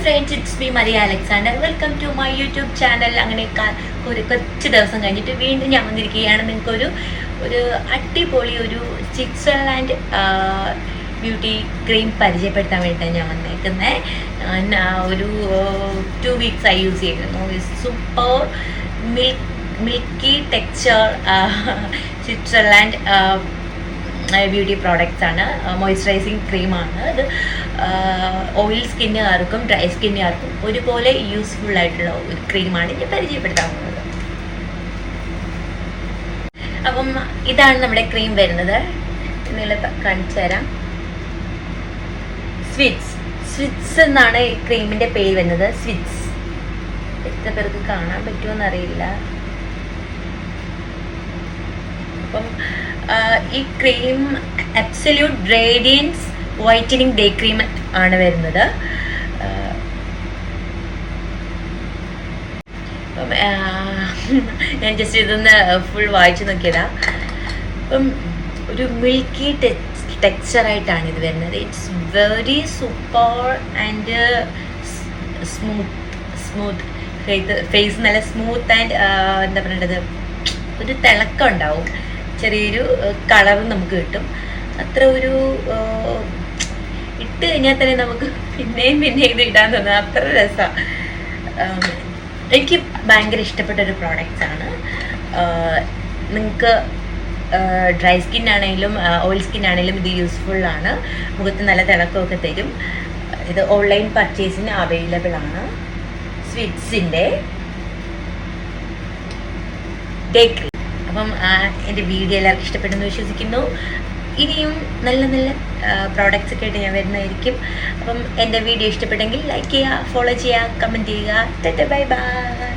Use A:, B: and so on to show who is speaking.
A: friends, it's me Maria Alexander. Welcome to my YouTube channel. അങ്ങനെ ഒരു കുറച്ച് ദിവസം കഴിഞ്ഞിട്ട് വീണ്ടും ഞാൻ വന്നിരിക്കുകയാണ് നിങ്ങൾക്കൊരു അടിപൊളി ഒരു സ്വിറ്റ്സർലാൻഡ് ബ്യൂട്ടി ക്രീം പരിചയപ്പെടുത്താൻ വേണ്ടിയിട്ടാണ് ഞാൻ വന്നേക്കുന്നത്. ഒരു 2 weeks ആയി യൂസ് ചെയ്തിരുന്നു. Super milky texture Switzerland beauty products ആണ്. മോയ്സ്ചറൈസിങ് ക്രീമാണ് ഇത്. ഓയിൽ സ്കിന്നുകാർക്കും ഡ്രൈ സ്കിന്നുകാർക്കും ഒരുപോലെ യൂസ്ഫുൾ ആയിട്ടുള്ള ഒരു ക്രീമാണ് ഞാൻ പരിചയപ്പെടുത്താൻ പോകുന്നത്. അപ്പം ഇതാണ് നമ്മുടെ ക്രീം വരുന്നത്. നിങ്ങൾ കാണിച്ചു തരാം. സ്വിറ്റ്സ് എന്നാണ് ഈ ക്രീമിൻ്റെ പേര് വരുന്നത്. സ്വിറ്റ്സ് എത്ര പേർക്ക് കാണാൻ പറ്റുമോയെന്ന് അറിയില്ല. അപ്പം ഈ cream absolute radiance whitening day cream ആണ് വരുന്നത്. അപ്പം ഞാൻ ജസ്റ്റ് ഇതൊന്ന് ഫുൾ വായിച്ചു നോക്കിയതാ. അപ്പം ഒരു മിൽക്കി ടെക്സ്ചറായിട്ടാണ് ഇത് വരുന്നത്. It's very super and smooth face നല്ല സ്മൂത്ത് ആൻഡ് എന്താ പറയേണ്ടത്, ഒരു തിളക്കം ഉണ്ടാവും, ചെറിയൊരു കളറും നമുക്ക് കിട്ടും. അത്ര ഒരു ഇട്ട് കഴിഞ്ഞാൽ തന്നെ നമുക്ക് പിന്നെയും ഇത് ഇടാൻ തോന്നുന്നത്. അത്ര രസമാണ്. എനിക്ക് ഭയങ്കര ഇഷ്ടപ്പെട്ട ഒരു പ്രോഡക്റ്റ്സ് ആണ്. നിങ്ങൾക്ക് ഡ്രൈ സ്കിൻ ആണെങ്കിലും ഓയിൽ സ്കിൻ ആണെങ്കിലും ഇത് യൂസ്ഫുള്ളാണ്. മുഖത്ത് നല്ല തിളക്കമൊക്കെ തരും. ഇത് ഓൺലൈൻ പർച്ചേസിന് അവൈലബിൾ ആണ്. സ്വിറ്റ്സിൻ്റെ ഡേ ക്രീം. അപ്പം എൻ്റെ വീഡിയോ എല്ലാവർക്കും ഇഷ്ടപ്പെട്ടെന്ന് വിശ്വസിക്കുന്നു. ഇനിയും നല്ല നല്ല പ്രോഡക്റ്റ്സ് ഒക്കെ ആയിട്ട് ഞാൻ വരുന്നതായിരിക്കും. അപ്പം എൻ്റെ വീഡിയോ ഇഷ്ടപ്പെട്ടെങ്കിൽ ലൈക്ക് ചെയ്യുക, ഫോളോ ചെയ്യുക, കമൻറ്റ് ചെയ്യുക. Bye bye.